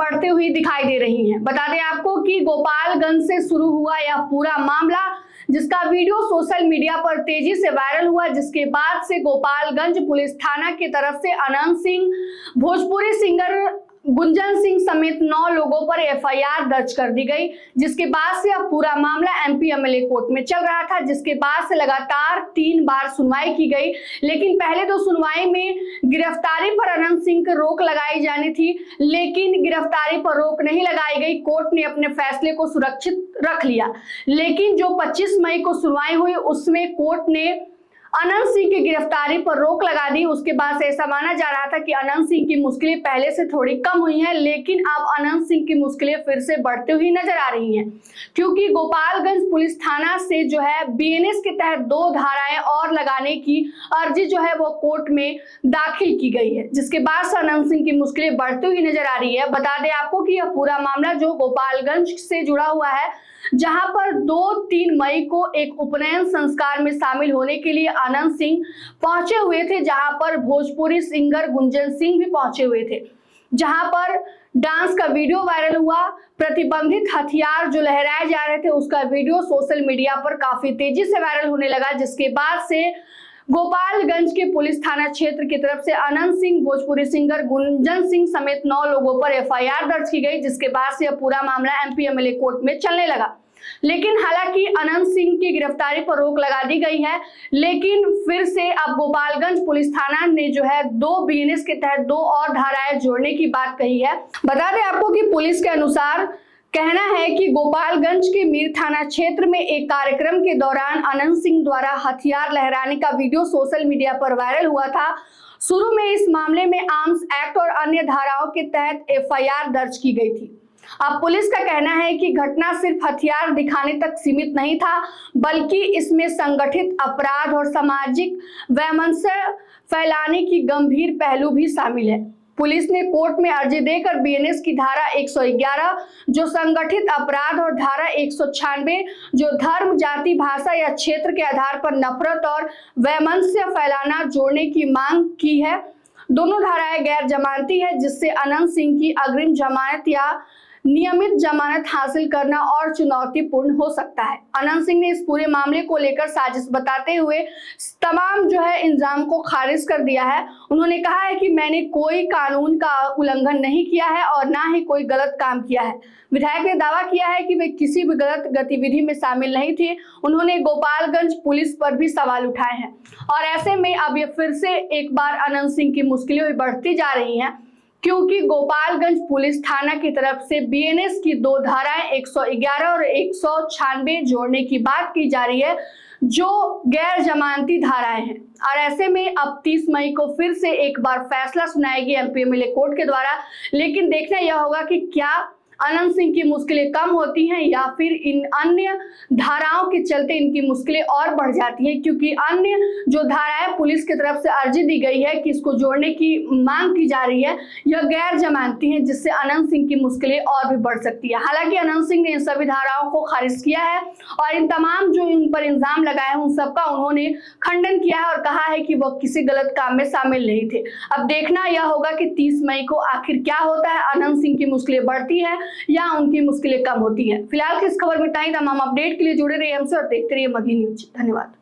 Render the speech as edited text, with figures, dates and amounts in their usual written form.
बढ़ते हुई दिखाई दे रही हैं। बता दें आपको कि गोपालगंज से शुरू हुआ यह पूरा मामला, जिसका वीडियो सोशल मीडिया पर तेजी से वायरल हुआ, जिसके बाद से गोपालगंज पुलिस थाना की तरफ से अनंत सिंह, भोजपुरी सिंगर गुंजन सिंह समेत 9 लोगों पर एफआईआर दर्ज कर दी गई, जिसके बाद से अब पूरा मामला एमपी एमएलए कोर्ट में चल रहा था, जिसके बाद से लगातार 3 बार सुनवाई की गई। लेकिन पहले तो सुनवाई में गिरफ्तारी पर अनंत सिंह को रोक लगाई जानी थी, लेकिन गिरफ्तारी पर रोक नहीं लगाई गई। कोर्ट ने अपने फैसले को सुरक्षित रख लिया, लेकिन जो 25 मई को सुनवाई हुई उसमें कोर्ट ने अनंत सिंह की गिरफ्तारी पर रोक लगा दी। उसके बाद से ऐसा माना जा रहा था कि अनंत सिंह की मुश्किलें पहले से थोड़ी कम हुई हैं, लेकिन अब अनंत सिंह की मुश्किलें फिर से बढ़ती हुई नजर आ रही हैं, क्योंकि गोपालगंज पुलिस थाना से जो है बीएनएस के तहत 2 धाराएं और लगाने की अर्जी जो है वो कोर्ट में दाखिल की गई है, जिसके बाद से अनंत सिंह की मुश्किलें बढ़ती हुई नजर आ रही है। बता दें आपको कि यह पूरा मामला जो गोपालगंज से जुड़ा हुआ है, जहां पर 2-3 मई को एक उपनयन संस्कार में शामिल होने के लिए अनंत सिंह पहुंचे हुए थे, जहां पर भोजपुरी सिंगर गुंजन सिंह भी पहुंचे हुए थे, जहां पर डांस का वीडियो वायरल हुआ। प्रतिबंधित हथियार जो लहराए जा रहे थे उसका वीडियो सोशल मीडिया पर काफी तेजी से वायरल होने लगा, जिसके बाद से गोपालगंज के पुलिस थाना क्षेत्र की तरफ से अनंत सिंह, भोजपुरी सिंगर गुंजन सिंह समेत 9 लोगों पर एफआईआर दर्ज की गई, जिसके बाद से अब पूरा मामला एमपी एमएलए कोर्ट में चलने लगा। लेकिन हालांकि अनंत सिंह की गिरफ्तारी पर रोक लगा दी गई है, लेकिन फिर से अब गोपालगंज पुलिस थाना ने जो है 2 बीएनएस के तहत 2 और धाराएं जोड़ने की बात कही है। बता दें आपको कि पुलिस के अनुसार कहना है कि गोपालगंज के मीर थाना क्षेत्र में एक कार्यक्रम के दौरान अनंत सिंह द्वारा हथियार लहराने का वीडियो सोशल मीडिया पर वायरल हुआ था। शुरू में इस मामले में आर्म्स एक्ट और अन्य धाराओं के तहत एफआईआर दर्ज की गई थी। अब पुलिस का कहना है कि घटना सिर्फ हथियार दिखाने तक सीमित नहीं था, बल्कि इसमें संगठित अपराध और सामाजिक वैमनस्य फैलाने की गंभीर पहलू भी शामिल है। पुलिस ने कोर्ट में अर्जी देकर बीएनएस की धारा 111 जो संगठित अपराध और धारा 196 जो धर्म, जाति, भाषा या क्षेत्र के आधार पर नफरत और वैमनस्य फैलाना जोड़ने की मांग की है। दोनों धाराएं गैर जमानती है, जिससे अनंत सिंह की अग्रिम जमानत या नियमित जमानत हासिल करना और चुनौतीपूर्ण हो सकता है। अनंत सिंह ने इस पूरे मामले को लेकर साजिश बताते हुए तमाम जो है इल्जाम को खारिज कर दिया है। उन्होंने कहा है कि मैंने कोई कानून का उल्लंघन नहीं किया है और ना ही कोई गलत काम किया है। विधायक ने दावा किया है कि वे किसी भी गलत गतिविधि में शामिल नहीं थे। उन्होंने गोपालगंज पुलिस पर भी सवाल उठाए हैं और ऐसे में अब ये फिर से एक बार अनंत सिंह की मुश्किलें बढ़ती जा रही हैं, क्योंकि गोपालगंज पुलिस थाना की तरफ से बीएनएस की 2 धाराएं 111 और 196 जोड़ने की बात की जा रही है, जो गैर जमानती धाराएं हैं। और ऐसे में अब 30 मई को फिर से एक बार फैसला सुनाएगी एमपी एमएलए कोर्ट के द्वारा। लेकिन देखना यह होगा कि क्या अनंत सिंह की मुश्किलें कम होती हैं या फिर इन अन्य धाराओं के चलते इनकी मुश्किलें और बढ़ जाती हैं, क्योंकि अन्य जो धाराएं पुलिस की तरफ से अर्जी दी गई है कि इसको जोड़ने की मांग की जा रही है, यह गैर जमानती हैं, जिससे अनंत सिंह की मुश्किलें और भी बढ़ सकती है। हालांकि अनंत सिंह ने इन सभी धाराओं को खारिज किया है और इन तमाम जो इन पर इल्जाम लगाए हैं उन सबका उन्होंने खंडन किया है और कहा है कि वह किसी गलत काम में शामिल नहीं थे। अब देखना यह होगा कि 30 मई को आखिर क्या होता है, अनंत सिंह की मुश्किलें बढ़ती है या उनकी मुश्किलें कम होती है। फिलहाल की इस खबर में इतना ही। तमाम अपडेट के लिए जुड़े रहिए हमसे और देखते रहिए मगही न्यूज। धन्यवाद।